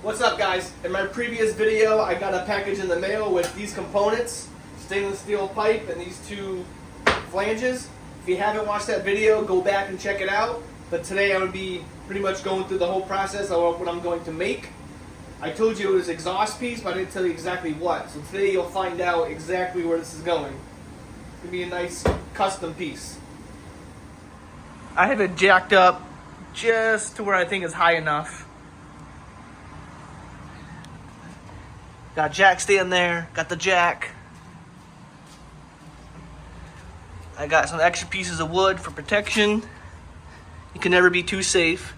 What's up, guys? In my previous video, I got a package in the mail with these components, stainless steel pipe and these two flanges. If you haven't watched that video, go back and check it out. But today I'm going to be pretty much going through the whole process of what I'm going to make. I told you it was exhaust piece, but I didn't tell you exactly what. So today you'll find out exactly where this is going. It's going to be a nice custom piece. I have it jacked up just to where I think is high enough. Got a jack stand there, got the jack. I got some extra pieces of wood for protection. You can never be too safe.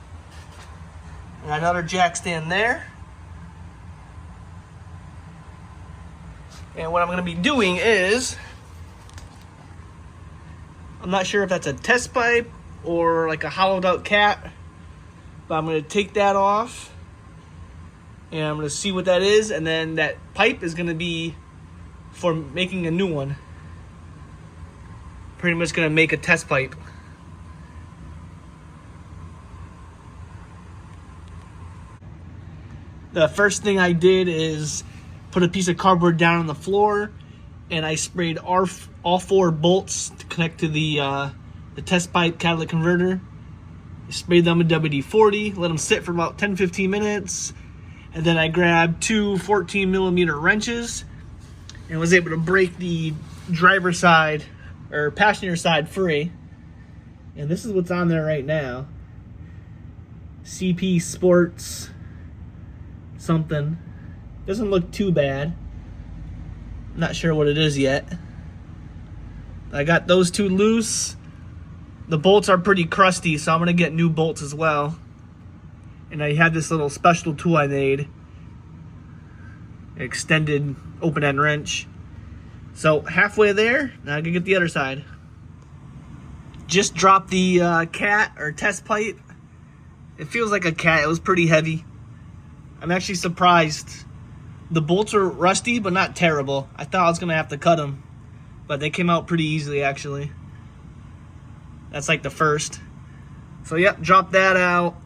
And another jack stand there. And what I'm going to be doing is, I'm not sure if that's a test pipe or like a hollowed out cat, but I'm going to take that off and I'm going to see what that is, and then that pipe is going to be for making a new one. Pretty much going to make a test pipe. The first thing I did is put a piece of cardboard down on the floor, and I sprayed all 4 bolts to connect to the test pipe catalytic converter. I sprayed them with WD-40, let them sit for about 10-15 minutes, and then I grabbed 2 14mm wrenches and was able to break the driver's side or passenger side free. And this is what's on there right now. CP Sports something. Doesn't look too bad. Not sure what it is yet. I got those 2 loose. The bolts are pretty crusty, so I'm going to get new bolts as well. And I had this little special tool I made. An extended open-end wrench. So halfway there, now I can get the other side. Just dropped the cat or test pipe. It feels like a cat. It was pretty heavy. I'm actually surprised. The bolts are rusty, but not terrible. I thought I was going to have to cut them, but they came out pretty easily, actually. That's like the first. So, yep, drop that out.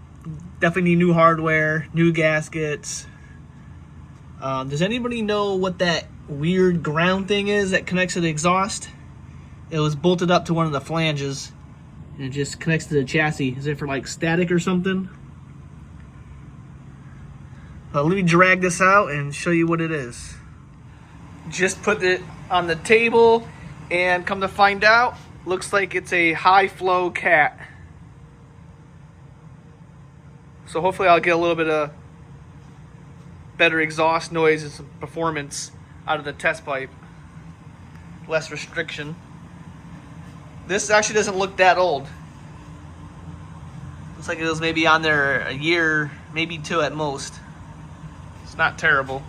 Definitely need new hardware, new gaskets. Does anybody know what that weird ground thing is that connects to the exhaust? It was bolted up to one of the flanges, and it just connects to the chassis. Is it for like static or something? Let me drag this out and show you what it is. Just put it on the table, and come to find out, looks like it's a high flow cat. So hopefully I'll get a little bit of better exhaust noise and some performance out of the test pipe. Less restriction. This actually doesn't look that old. Looks like it was maybe on there a year, maybe 2 at most. It's not terrible.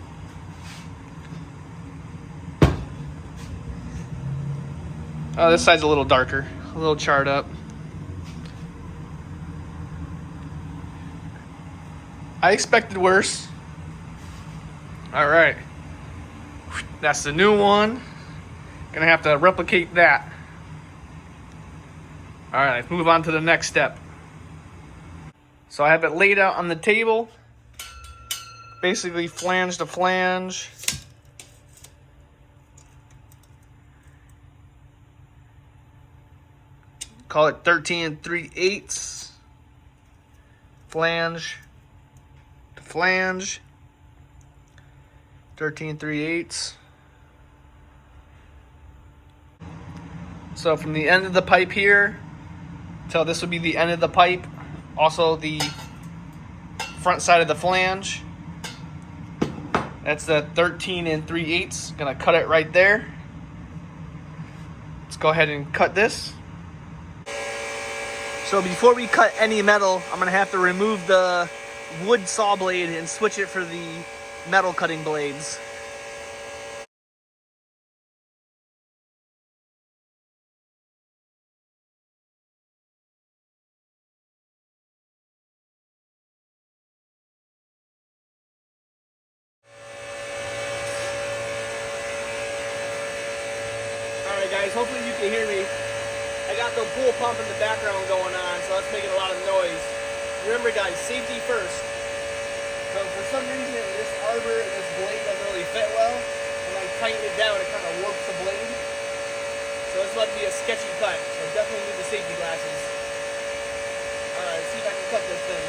Oh, this side's a little darker, a little charred up. I expected worse. All right, that's the new one. Gonna have to replicate that. All right, let's move on to the next step. So I have it laid out on the table, basically flange to flange. Call it 13 3/8. Flange to flange. 13 3/8. So from the end of the pipe here till this would be the end of the pipe, also the front side of the flange. That's the 13 3/8. Gonna cut it right there. Let's go ahead and cut this. So before we cut any metal, I'm gonna have to remove the wood saw blade and switch it for the metal cutting blades. Alright guys, hopefully you can hear me. I got the pool pump in the background going on, so that's making a lot of noise. Remember guys, safety first. So for some reason arbor and this blade doesn't really fit well. When I tighten it down, it kind of warps the blade. So it's about to be a sketchy cut. So definitely need the safety glasses. Alright, let's see if I can cut this thing.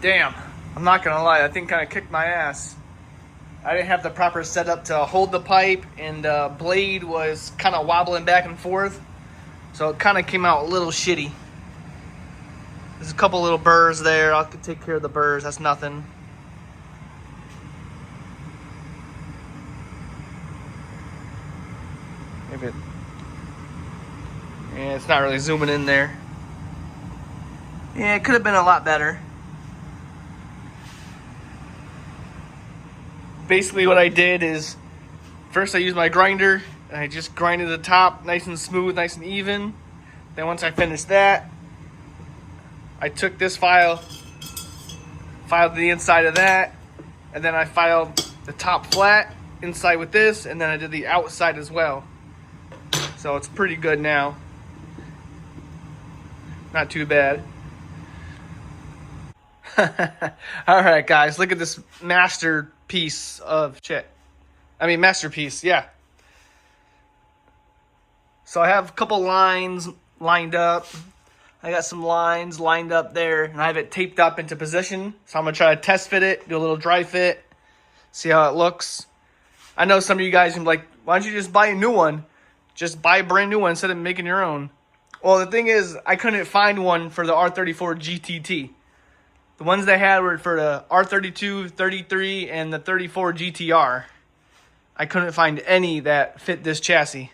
Damn, I'm not gonna lie, that thing kind of kicked my ass. I didn't have the proper setup to hold the pipe, and the blade was kind of wobbling back and forth, so it kind of came out a little shitty. There's a couple little burrs there. I'll take care of the burrs, that's nothing. Maybe it, yeah, it's not really zooming in there. Yeah, it could have been a lot better. Basically what I did is, first I used my grinder, and I just grinded the top nice and smooth, nice and even. Then once I finished that, I took this filed the inside of that, and then I filed the top flat inside with this, and then I did the outside as well. So it's pretty good now. Not too bad. Alright guys, look at this masterpiece of shit. Masterpiece, yeah. So I have a couple lines lined up. I got some lines lined up there, and I have it taped up into position. So I'm going to try to test fit it, do a little dry fit, see how it looks. I know some of you guys are like, why don't you just buy a new one? Just buy a brand new one instead of making your own. Well, the thing is, I couldn't find one for the R34 GTT. The ones they had were for the R32, 33, and the 34 GTR. I couldn't find any that fit this chassis.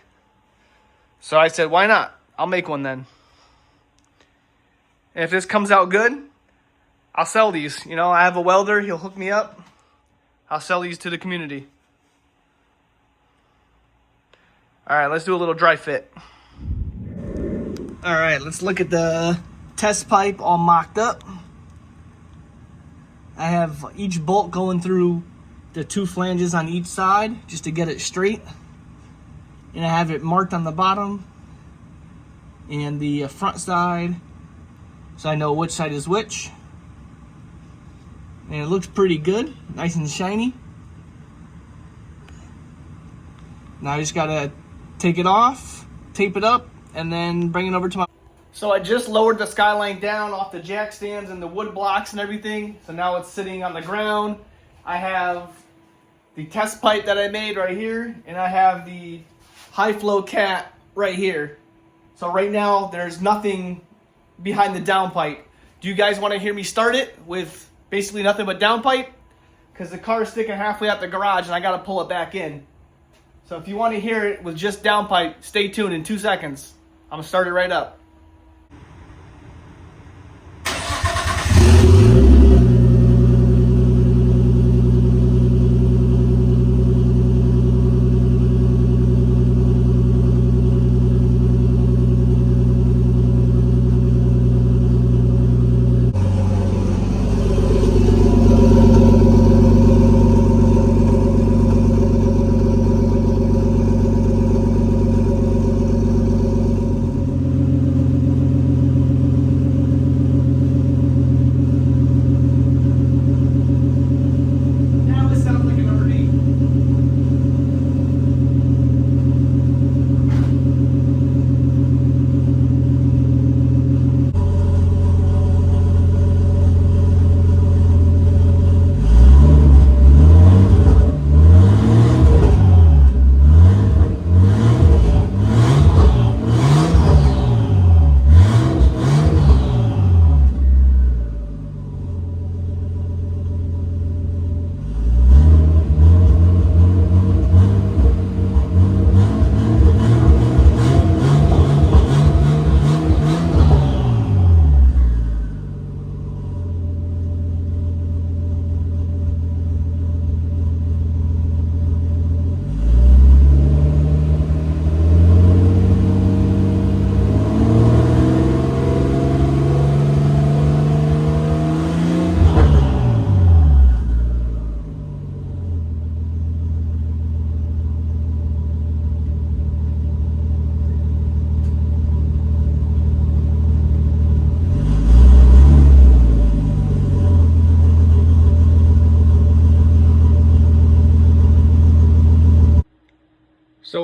So I said, why not? I'll make one then. And if this comes out good, I'll sell these. You know, I have a welder. He'll hook me up. I'll sell these to the community. All right, let's do a little dry fit. All right, let's look at the test pipe all mocked up. I have each bolt going through the two flanges on each side just to get it straight. And I have it marked on the bottom and the front side so I know which side is which. And it looks pretty good, nice and shiny. Now I just gotta take it off, tape it up, and then bring it over to my... So I just lowered the Skyline down off the jack stands and the wood blocks and everything. So now it's sitting on the ground. I have the test pipe that I made right here, and I have the high flow cat right here. So right now there's nothing behind the downpipe. Do you guys want to hear me start it with basically nothing but downpipe? Because the car is sticking halfway out the garage and I got to pull it back in. So if you want to hear it with just downpipe, stay tuned in 2 seconds. I'm going to start it right up.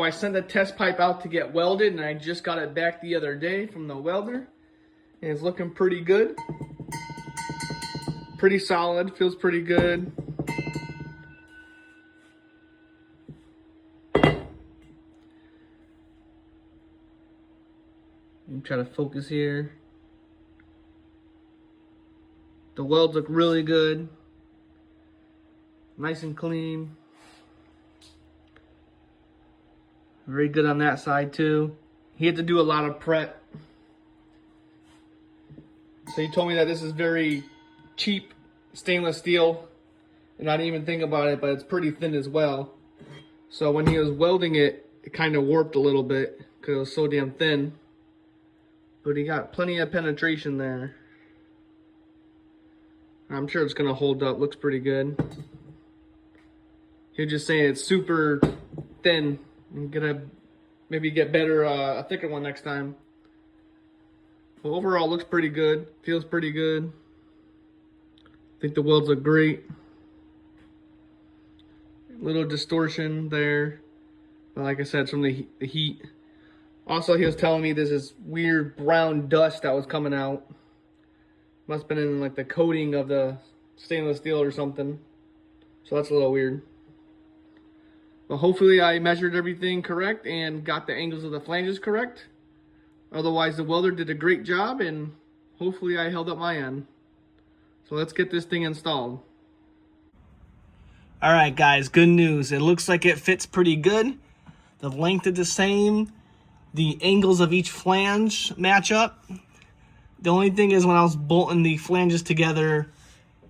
So I sent the test pipe out to get welded, and I just got it back the other day from the welder. And it's looking pretty good. Pretty solid, feels pretty good. Try to focus here. The welds look really good. Nice and clean. Very good on that side too. He had to do a lot of prep. So he told me that this is very cheap stainless steel. And I didn't even think about it, but it's pretty thin as well. So when he was welding it, it kind of warped a little bit because it was so damn thin. But he got plenty of penetration there. I'm sure it's gonna hold up, looks pretty good. He was just saying it's super thin. I'm gonna maybe get better, a thicker one next time. Well, overall looks pretty good, feels pretty good. I think the welds look great. Little distortion there. But like I said, it's from the heat. Also, he was telling me there's this weird brown dust that was coming out. Must have been in like the coating of the stainless steel or something. So that's a little weird. But hopefully I measured everything correct and got the angles of the flanges correct. Otherwise, the welder did a great job, and hopefully I held up my end. So let's get this thing installed. All right, guys, good news. It looks like it fits pretty good. The length is the same. The angles of each flange match up. The only thing is when I was bolting the flanges together,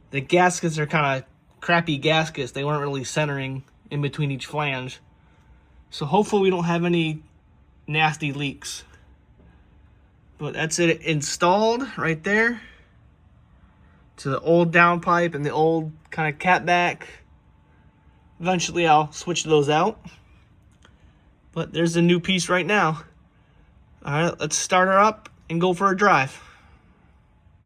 the gaskets are kind of crappy gaskets. They weren't really centering in between each flange. So hopefully we don't have any nasty leaks. But that's it installed right there. To the old downpipe and the old kind of catback. Eventually I'll switch those out. But there's a new piece right now. All right, let's start her up and go for a drive.